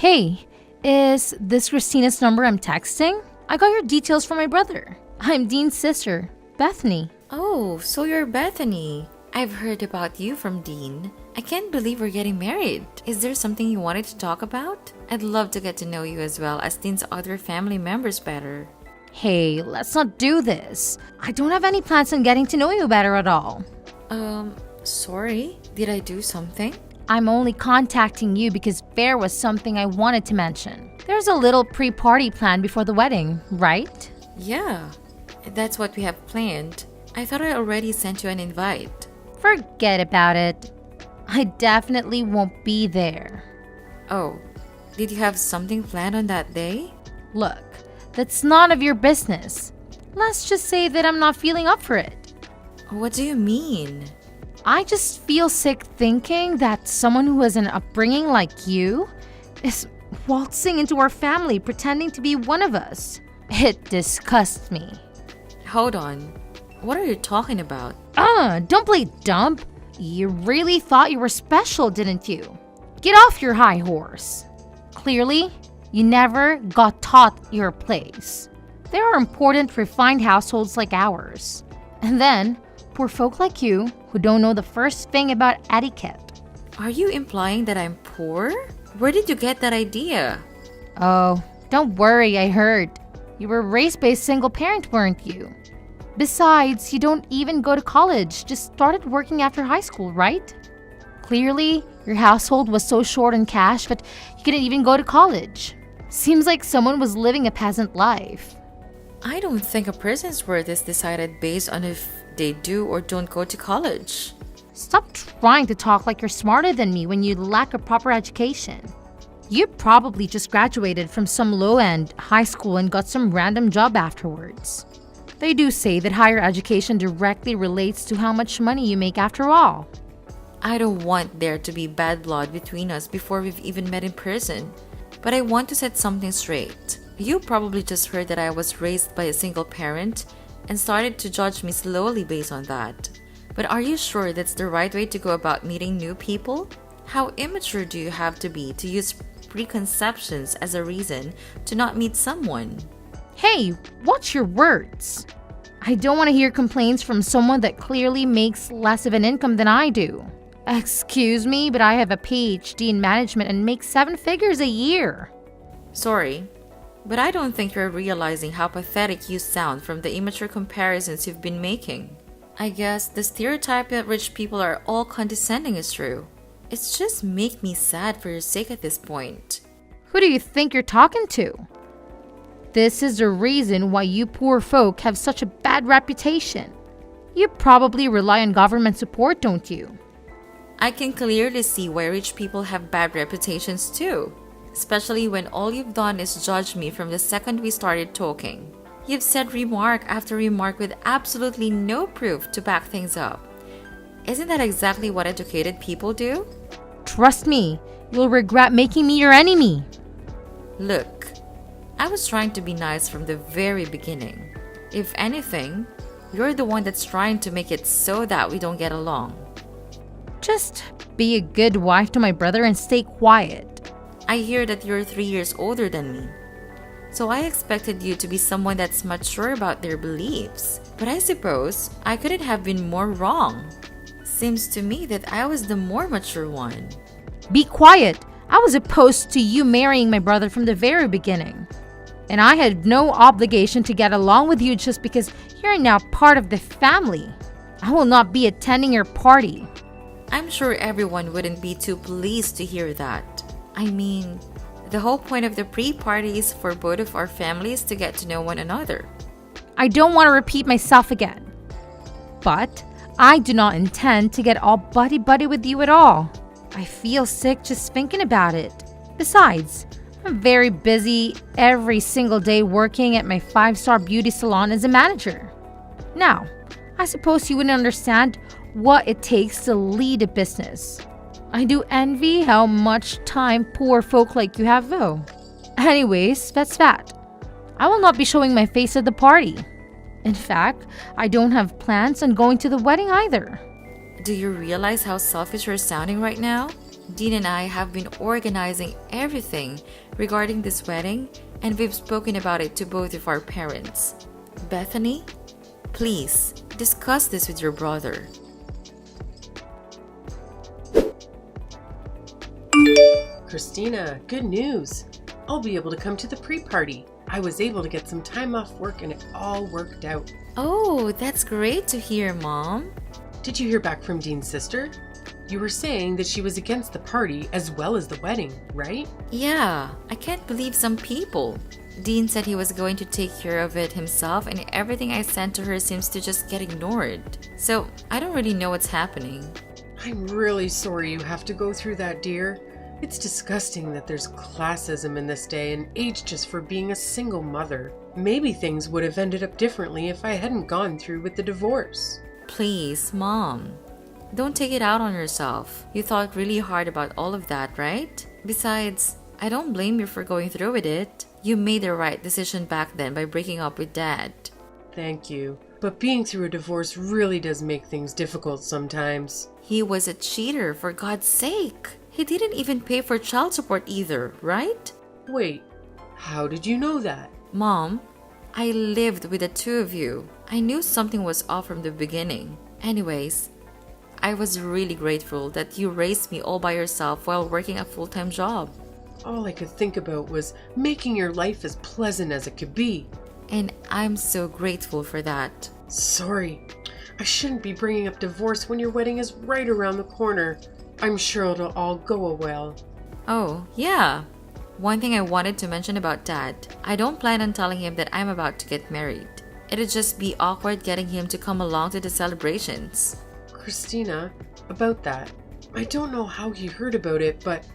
Hey, is this Christina's number I'm texting? I got your details from my brother. I'm Dean's sister, Bethany. Oh, so you're Bethany. I've heard about you from Dean. I can't believe we're getting married. Is there something you wanted to talk about? I'd love to get to know you as well as Dean's other family members better. Hey, let's not do this. I don't have any plans on getting to know you better at all. Sorry. Did I do something? I'm only contacting you because there was something I wanted to mention. There's a little pre-party planned before the wedding, right? Yeah, that's what we have planned. I thought I already sent you an invite. Forget about it. I definitely won't be there. Oh, did you have something planned on that day? Look, that's none of your business. Let's just say that I'm not feeling up for it. What do you mean? I just feel sick thinking that someone who has an upbringing like you is waltzing into our family pretending to be one of us. It disgusts me. Hold on. What are you talking about? Don't play dumb. You really thought you were special, didn't you? Get off your high horse. Clearly, you never got taught your place. There are important, refined households like ours. And then, poor folk like you who don't know the first thing about etiquette. Are you implying that I'm poor? Where did you get that idea? Oh, don't worry, I heard. You were raised by a single parent, weren't you? Besides, you don't even go to college, just started working after high school, right? Clearly, your household was so short on cash that you couldn't even go to college. Seems like someone was living a peasant life. I don't think a person's worth is decided based on if they do or don't go to college. Stop trying to talk like you're smarter than me when you lack a proper education. You probably just graduated from some low-end high school and got some random job afterwards. They do say that higher education directly relates to how much money you make after all. I don't want there to be bad blood between us before we've even met in person. But I want to set something straight. You probably just heard that I was raised by a single parent and started to judge me slowly based on that. But are you sure that's the right way to go about meeting new people? How immature do you have to be to use preconceptions as a reason to not meet someone? Hey, watch your words. I don't want to hear complaints from someone that clearly makes less of an income than I do. Excuse me, but I have a PhD in management and make 7 figures a year. Sorry, but I don't think you're realizing how pathetic you sound from the immature comparisons you've been making. I guess the stereotype that rich people are all condescending is true. It's just make me sad for your sake at this point. Who do you think you're talking to? This is the reason why you poor folk have such a bad reputation. You probably rely on government support, don't you? I can clearly see why rich people have bad reputations too, especially when all you've done is judge me from the second we started talking. You've said remark after remark with absolutely no proof to back things up. Isn't that exactly what educated people do? Trust me, you'll regret making me your enemy. Look, I was trying to be nice from the very beginning. If anything, you're the one that's trying to make it so that we don't get along. Just be a good wife to my brother and stay quiet. I hear that you're 3 years older than me. So I expected you to be someone that's mature about their beliefs. But I suppose I couldn't have been more wrong. Seems to me that I was the more mature one. Be quiet. I was opposed to you marrying my brother from the very beginning. And I had no obligation to get along with you just because you're now part of the family. I will not be attending your party. I'm sure everyone wouldn't be too pleased to hear that. I mean, the whole point of the pre-party is for both of our families to get to know one another. I don't want to repeat myself again. But I do not intend to get all buddy-buddy with you at all. I feel sick just thinking about it. Besides, I'm very busy every single day working at my 5-star beauty salon as a manager. Now, I suppose you wouldn't understand what it takes to lead a business. I do envy how much time poor folk like you have though. Anyways, that's that. I will not be showing my face at the party. In fact, I don't have plans on going to the wedding either. Do you realize how selfish you're sounding right now? Dean and I have been organizing everything regarding this wedding, and we've spoken about it to both of our parents. Bethany, please discuss this with your brother. Christina, good news. I'll be able to come to the pre-party. I was able to get some time off work and it all worked out. Oh, that's great to hear, Mom. Did you hear back from Dean's sister? You were saying that she was against the party as well as the wedding, right? Yeah, I can't believe some people. Dean said he was going to take care of it himself, and everything I sent to her seems to just get ignored. So, I don't really know what's happening. I'm really sorry you have to go through that, dear. It's disgusting that there's classism in this day and age just for being a single mother. Maybe things would have ended up differently if I hadn't gone through with the divorce. Please, Mom. Don't take it out on yourself. You thought really hard about all of that, right? Besides, I don't blame you for going through with it. You made the right decision back then by breaking up with Dad. Thank you. But being through a divorce really does make things difficult sometimes. He was a cheater, for God's sake. He didn't even pay for child support either, right? Wait, how did you know that? Mom, I lived with the two of you. I knew something was off from the beginning. Anyways, I was really grateful that you raised me all by yourself while working a full-time job. All I could think about was making your life as pleasant as it could be. And I'm so grateful for that. Sorry, I shouldn't be bringing up divorce when your wedding is right around the corner. I'm sure it'll all go well. Oh, yeah. One thing I wanted to mention about Dad. I don't plan on telling him that I'm about to get married. It'd just be awkward getting him to come along to the celebrations. Christina, about that. I don't know how he heard about it, but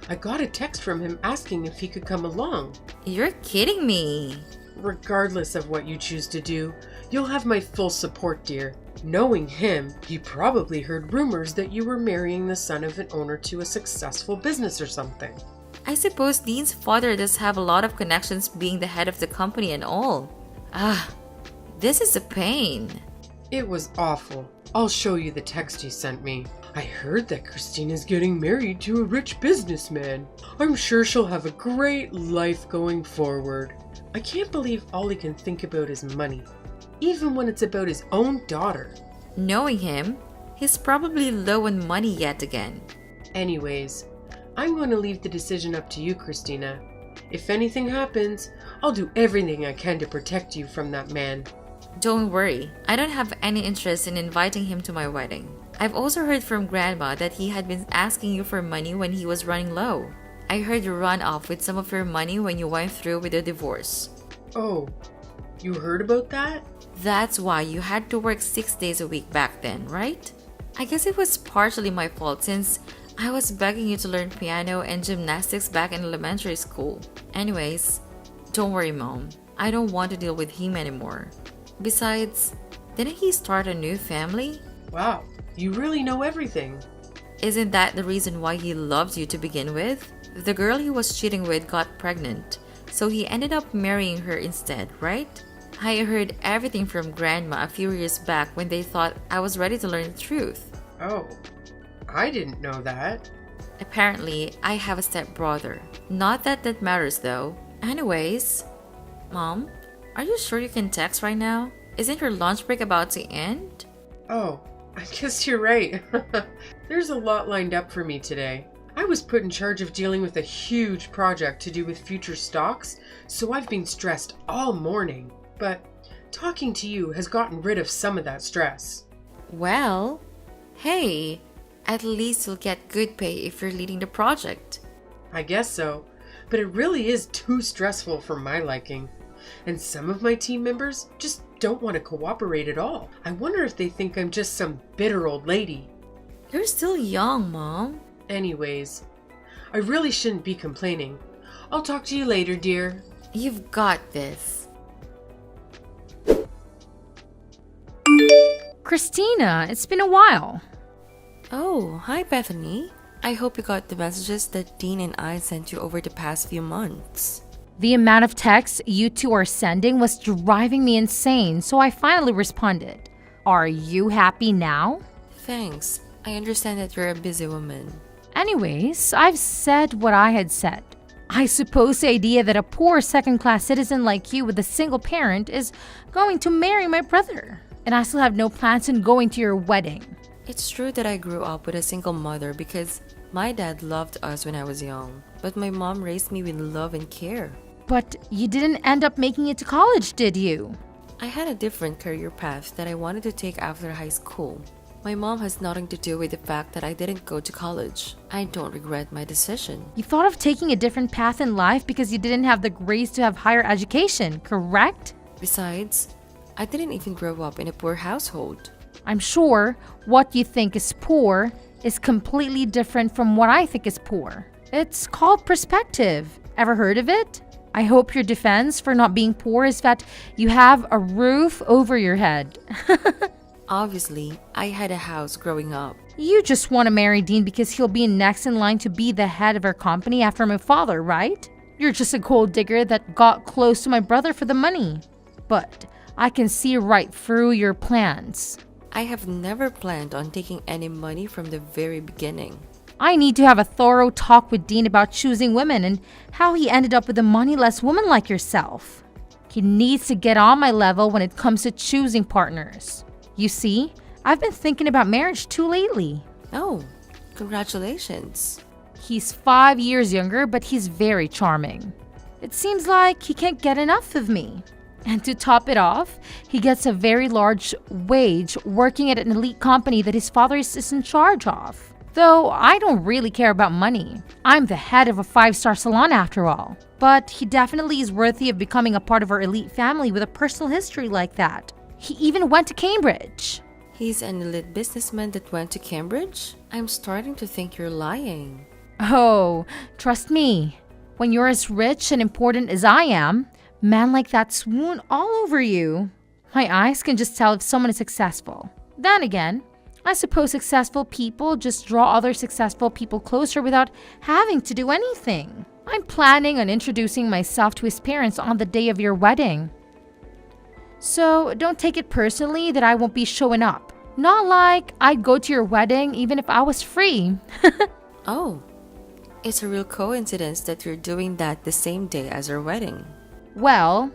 I got a text from him asking if he could come along. You're kidding me. Regardless of what you choose to do, you'll have my full support, dear. Knowing him, he probably heard rumors that you were marrying the son of an owner to a successful business or something. I suppose Dean's father does have a lot of connections being the head of the company and all. This is a pain. It was awful. I'll show you the text he sent me. I heard that Christina's getting married to a rich businessman. I'm sure she'll have a great life going forward. I can't believe all he can think about is money, even when it's about his own daughter. Knowing him, he's probably low on money yet again. Anyways, I'm going to leave the decision up to you, Christina. If anything happens, I'll do everything I can to protect you from that man. Don't worry, I don't have any interest in inviting him to my wedding. I've also heard from Grandma that he had been asking you for money when he was running low. I heard you run off with some of your money when you went through with the divorce. Oh, you heard about that? That's why you had to work 6 days a week back then, right? I guess it was partially my fault since I was begging you to learn piano and gymnastics back in elementary school. Anyways, don't worry, Mom. I don't want to deal with him anymore. Besides, didn't he start a new family? Wow, you really know everything. Isn't that the reason why he loved you to begin with? The girl he was cheating with got pregnant, so he ended up marrying her instead, right? I heard everything from Grandma a few years back when they thought I was ready to learn the truth. Oh, I didn't know that. Apparently, I have a stepbrother. Not that that matters though. Anyways, Mom, are you sure you can text right now? Isn't your lunch break about to end? Oh, I guess you're right. There's a lot lined up for me today. I was put in charge of dealing with a huge project to do with future stocks, so I've been stressed all morning. But talking to you has gotten rid of some of that stress. Well, hey, at least you'll get good pay if you're leading the project. I guess so, but it really is too stressful for my liking. And some of my team members just don't want to cooperate at all. I wonder if they think I'm just some bitter old lady. You're still young, Mom. Anyways, I really shouldn't be complaining. I'll talk to you later, dear. You've got this. Christina, it's been a while. Oh, hi Bethany. I hope you got the messages that Dean and I sent you over the past few months. The amount of texts you two are sending was driving me insane, so I finally responded. Are you happy now? Thanks. I understand that you're a busy woman. Anyways, I've said what I had said. I suppose the idea that a poor second-class citizen like you with a single parent is going to marry my brother. And I still have no plans on going to your wedding. It's true that I grew up with a single mother because my dad loved us when I was young, but my mom raised me with love and care. But you didn't end up making it to college, did you? I had a different career path that I wanted to take after high school. My mom has nothing to do with the fact that I didn't go to college. I don't regret my decision. You thought of taking a different path in life because you didn't have the grades to have higher education, correct? Besides, I didn't even grow up in a poor household. I'm sure what you think is poor is completely different from what I think is poor. It's called perspective. Ever heard of it? I hope your defense for not being poor is that you have a roof over your head. Obviously, I had a house growing up. You just want to marry Dean because he'll be next in line to be the head of our company after my father, right? You're just a gold digger that got close to my brother for the money. But I can see right through your plans. I have never planned on taking any money from the very beginning. I need to have a thorough talk with Dean about choosing women and how he ended up with a moneyless woman like yourself. He needs to get on my level when it comes to choosing partners. You see, I've been thinking about marriage too lately. Oh, congratulations. He's 5 years younger, but he's very charming. It seems like he can't get enough of me. And to top it off, he gets a very large wage working at an elite company that his father is in charge of. Though I don't really care about money. I'm the head of a 5-star salon after all. But he definitely is worthy of becoming a part of our elite family with a personal history like that. He even went to Cambridge. He's an elite businessman that went to Cambridge? I'm starting to think you're lying. Oh, trust me. When you're as rich and important as I am, men like that swoon all over you. My eyes can just tell if someone is successful. Then again, I suppose successful people just draw other successful people closer without having to do anything. I'm planning on introducing myself to his parents on the day of your wedding. So don't take it personally that I won't be showing up. Not like I'd go to your wedding even if I was free. Oh, it's a real coincidence that you're doing that the same day as our wedding. Well,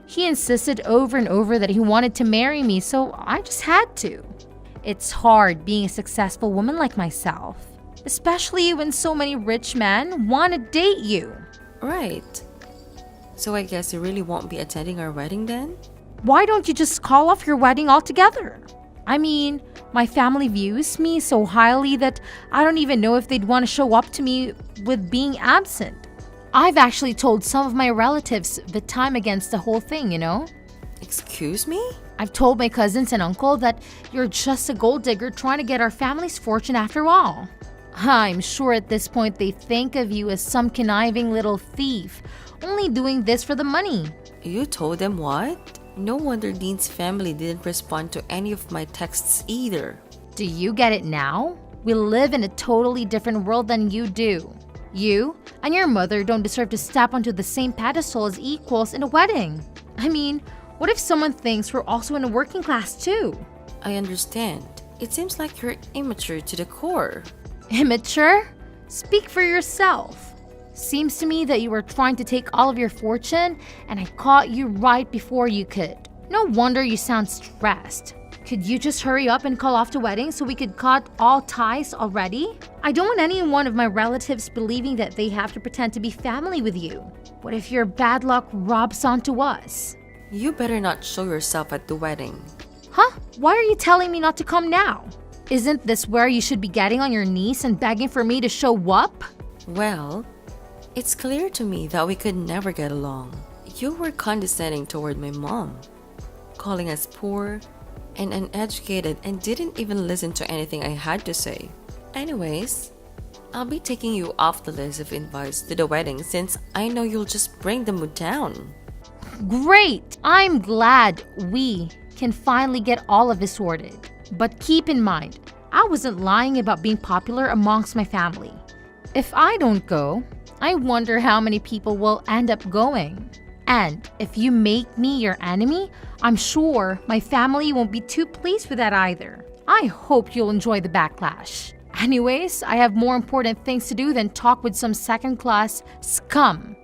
he insisted over and over that he wanted to marry me, so I just had to. It's hard being a successful woman like myself, especially when so many rich men want to date you. Right. So I guess you really won't be attending our wedding then? Why don't you just call off your wedding altogether? I mean, my family views me so highly that I don't even know if they'd want to show up to me with being absent. I've actually told some of my relatives that I'm against the whole thing, you know? Excuse me? I've told my cousins and uncle that you're just a gold digger trying to get our family's fortune after all. I'm sure at this point they think of you as some conniving little thief, only doing this for the money. You told them what? No wonder Dean's family didn't respond to any of my texts either. Do you get it now? We live in a totally different world than you do. You and your mother don't deserve to step onto the same pedestal as equals in a wedding. I mean, what if someone thinks we're also in a working class too? I understand. It seems like you're immature to the core. Immature? Speak for yourself. Seems to me that you were trying to take all of your fortune and I caught you right before you could. No wonder you sound stressed. Could you just hurry up and call off the wedding so we could cut all ties already? I don't want any one of my relatives believing that they have to pretend to be family with you. What if your bad luck rubs onto us? You better not show yourself at the wedding. Huh? Why are you telling me not to come now? Isn't this where you should be getting on your knees and begging for me to show up? Well, it's clear to me that we could never get along. You were condescending toward my mom, calling us poor and uneducated and didn't even listen to anything I had to say. Anyways, I'll be taking you off the list of invites to the wedding since I know you'll just bring the mood down. Great! I'm glad we can finally get all of this sorted. But keep in mind, I wasn't lying about being popular amongst my family. If I don't go, I wonder how many people will end up going. And if you make me your enemy, I'm sure my family won't be too pleased with that either. I hope you'll enjoy the backlash. Anyways, I have more important things to do than talk with some second-class scum.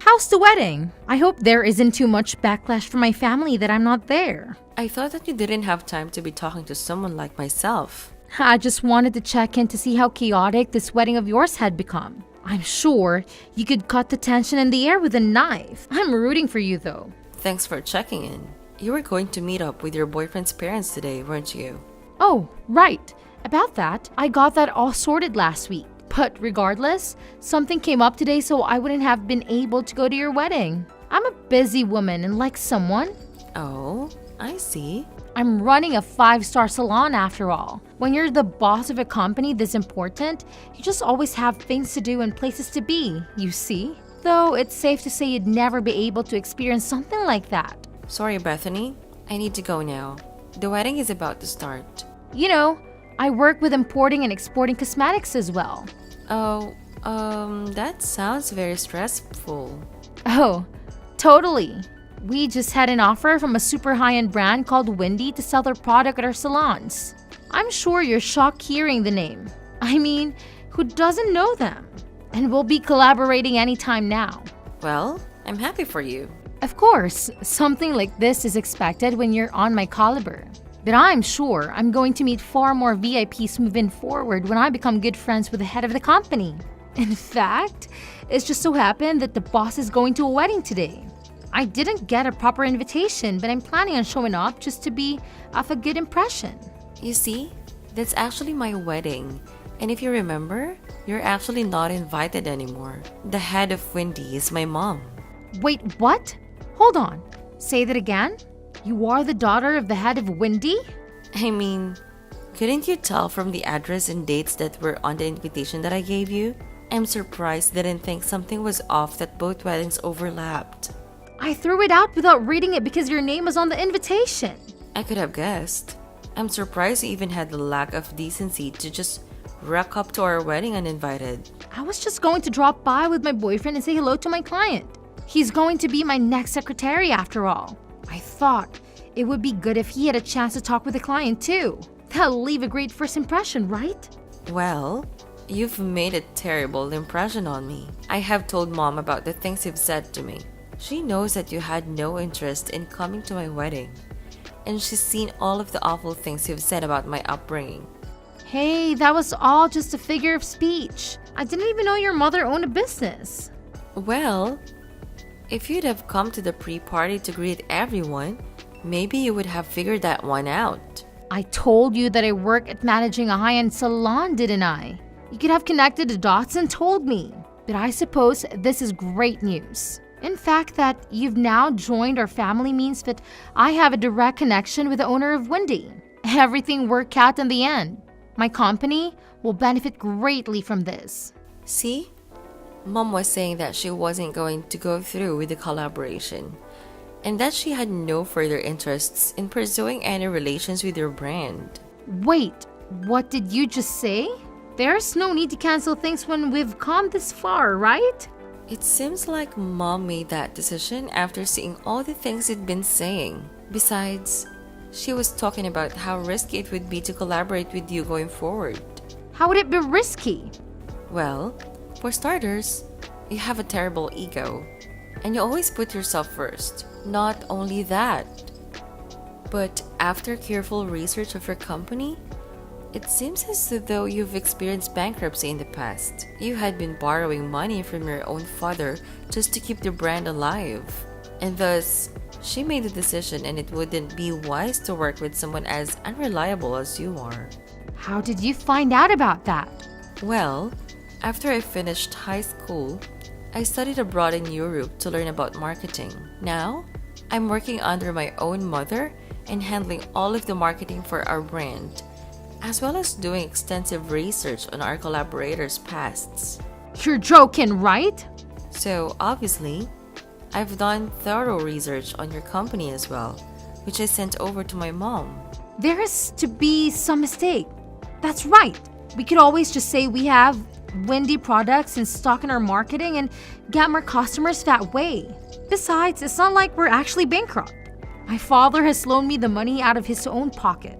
How's the wedding? I hope there isn't too much backlash from my family that I'm not there. I thought that you didn't have time to be talking to someone like myself. I just wanted to check in to see how chaotic this wedding of yours had become. I'm sure you could cut the tension in the air with a knife. I'm rooting for you though. Thanks for checking in. You were going to meet up with your boyfriend's parents today, weren't you? Oh, right. About that, I got that all sorted last week. But regardless, something came up today so I wouldn't have been able to go to your wedding. I'm a busy woman and like someone. Oh, I see. I'm running a 5-star salon after all. When you're the boss of a company this important, you just always have things to do and places to be, you see? Though it's safe to say you'd never be able to experience something like that. Sorry, Bethany. I need to go now. The wedding is about to start. You know, I work with importing and exporting cosmetics as well. Oh, that sounds very stressful. Oh, totally. We just had an offer from a super high-end brand called Windy to sell their product at our salons. I'm sure you're shocked hearing the name. I mean, who doesn't know them? And we'll be collaborating anytime now. Well, I'm happy for you. Of course, something like this is expected when you're on my caliber. But I'm sure I'm going to meet far more VIPs moving forward when I become good friends with the head of the company. In fact, it's just so happened that the boss is going to a wedding today. I didn't get a proper invitation, but I'm planning on showing up just to be of a good impression. You see, that's actually my wedding. And if you remember, you're actually not invited anymore. The head of Windy is my mom. Wait, what? Hold on. Say that again? You are the daughter of the head of Windy? I mean, couldn't you tell from the address and dates that were on the invitation that I gave you? I'm surprised they didn't think something was off that both weddings overlapped. I threw it out without reading it because your name was on the invitation. I could have guessed. I'm surprised you even had the lack of decency to just rock up to our wedding uninvited. I was just going to drop by with my boyfriend and say hello to my client. He's going to be my next secretary after all. I thought it would be good if he had a chance to talk with the client too. That'll leave a great first impression, right? Well, you've made a terrible impression on me. I have told Mom about the things you've said to me. She knows that you had no interest in coming to my wedding. And she's seen all of the awful things you've said about my upbringing. Hey, that was all just a figure of speech. I didn't even know your mother owned a business. Well, if you'd have come to the pre-party to greet everyone, maybe you would have figured that one out. I told you that I work at managing a high-end salon, didn't I? You could have connected the dots and told me. But I suppose this is great news. In fact, that you've now joined our family means that I have a direct connection with the owner of Windy. Everything worked out in the end. My company will benefit greatly from this. See? Mom was saying that she wasn't going to go through with the collaboration, and that she had no further interests in pursuing any relations with your brand. Wait, what did you just say? There's no need to cancel things when we've come this far, right? It seems like Mom made that decision after seeing all the things you'd been saying. Besides, she was talking about how risky it would be to collaborate with you going forward. How would it be risky? Well, for starters, you have a terrible ego, and you always put yourself first. Not only that, but after careful research of your company, it seems as though you've experienced bankruptcy in the past. You had been borrowing money from your own father just to keep the brand alive. And thus, she made the decision, and it wouldn't be wise to work with someone as unreliable as you are. How did you find out about that? Well, after I finished high school, I studied abroad in Europe to learn about marketing. Now, I'm working under my own mother and handling all of the marketing for our brand, as well as doing extensive research on our collaborators' pasts. You're joking, right? So, obviously, I've done thorough research on your company as well, which I sent over to my mom. There has to be some mistake. That's right. We could always just say we have Windy products in stock in our marketing and get more customers that way. Besides, it's not like we're actually bankrupt. My father has loaned me the money out of his own pocket,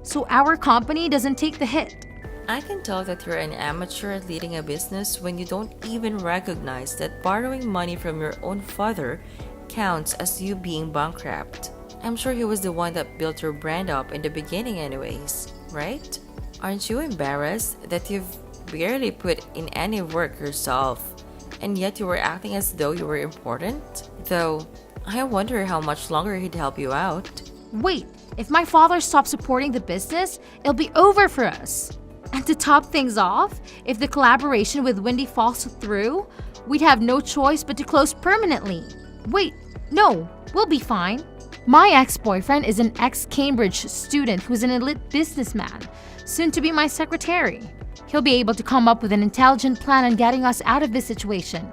so our company doesn't take the hit. I can tell that you're an amateur at leading a business when you don't even recognize that borrowing money from your own father counts as you being bankrupt. I'm sure he was the one that built your brand up in the beginning anyways, right? Aren't you embarrassed that you've barely put in any work yourself, and yet you were acting as though you were important? Though, I wonder how much longer he'd help you out. Wait, if my father stops supporting the business, it'll be over for us. And to top things off, if the collaboration with Wendy falls through, we'd have no choice but to close permanently. Wait, no, we'll be fine. My ex-boyfriend is an ex-Cambridge student who's an elite businessman, soon to be my secretary. He'll be able to come up with an intelligent plan on getting us out of this situation.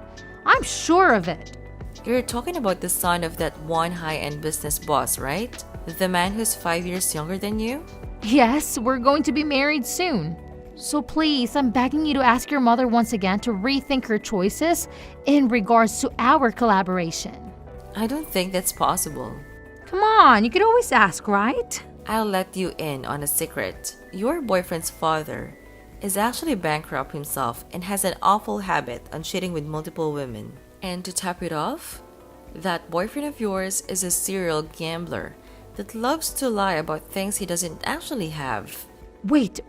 I'm sure of it. You're talking about the son of that one high-end business boss, right? The man who's 5 years younger than you? Yes, we're going to be married soon. So please, I'm begging you to ask your mother once again to rethink her choices in regards to our collaboration. I don't think that's possible. Come on, you could always ask, right? I'll let you in on a secret. Your boyfriend's father is actually bankrupt himself and has an awful habit on cheating with multiple women. And to top it off, that boyfriend of yours is a serial gambler that loves to lie about things he doesn't actually have. Wait.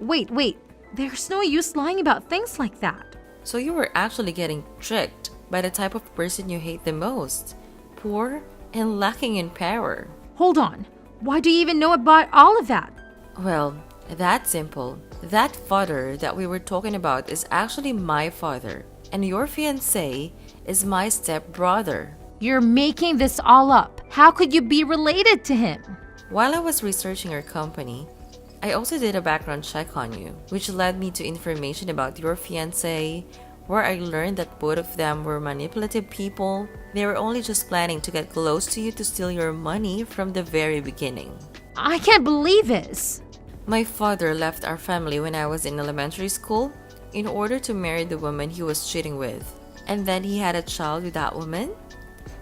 There's no use lying about things like that. So you were actually getting tricked by the type of person you hate the most. Poor and lacking in power. Hold on. Why do you even know about all of that? Well, that's simple. That father that we were talking about is actually my father, and your fiancé is my stepbrother. You're making this all up. How could you be related to him? While I was researching your company, I also did a background check on you, which led me to information about your fiancé, where I learned that both of them were manipulative people. They were only just planning to get close to you to steal your money from the very beginning. I can't believe this. My father left our family when I was in elementary school in order to marry the woman he was cheating with. And then he had a child with that woman,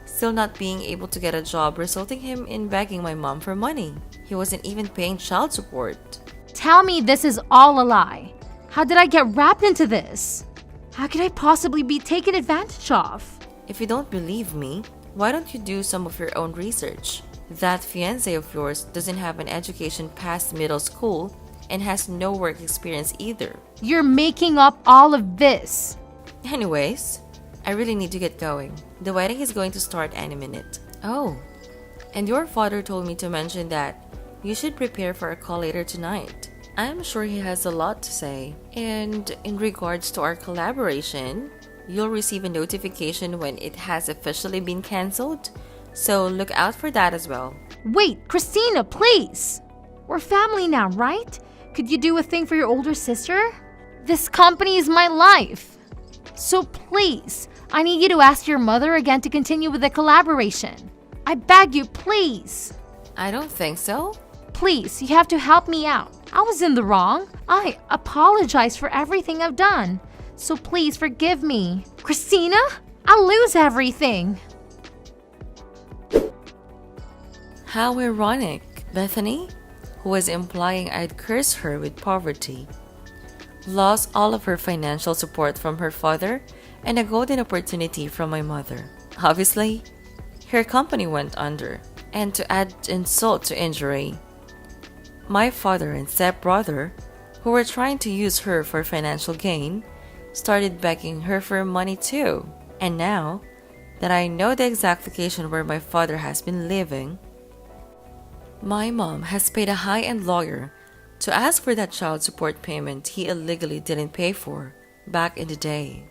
still not being able to get a job, resulting him in begging my mom for money. He wasn't even paying child support. Tell me this is all a lie. How did I get wrapped into this? How could I possibly be taken advantage of? If you don't believe me, why don't you do some of your own research? That fiancé of yours doesn't have an education past middle school and has no work experience either. You're making up all of this. Anyways, I really need to get going. The wedding is going to start any minute. Oh, and your father told me to mention that you should prepare for a call later tonight. I'm sure he has a lot to say. And in regards to our collaboration, you'll receive a notification when it has officially been cancelled. So look out for that as well. Wait, Christina, please. We're family now, right? Could you do a thing for your older sister? This company is my life. So please, I need you to ask your mother again to continue with the collaboration. I beg you, please. I don't think so. Please, you have to help me out. I was in the wrong. I apologize for everything I've done. So please forgive me. Christina, I'll lose everything. How ironic. Bethany, who was implying I'd curse her with poverty, lost all of her financial support from her father and a golden opportunity from my mother. Obviously, her company went under. And to add insult to injury, my father and stepbrother, who were trying to use her for financial gain, started begging her for money too. And now that I know the exact location where my father has been living, my mom has paid a high-end lawyer to ask for that child support payment he illegally didn't pay for back in the day.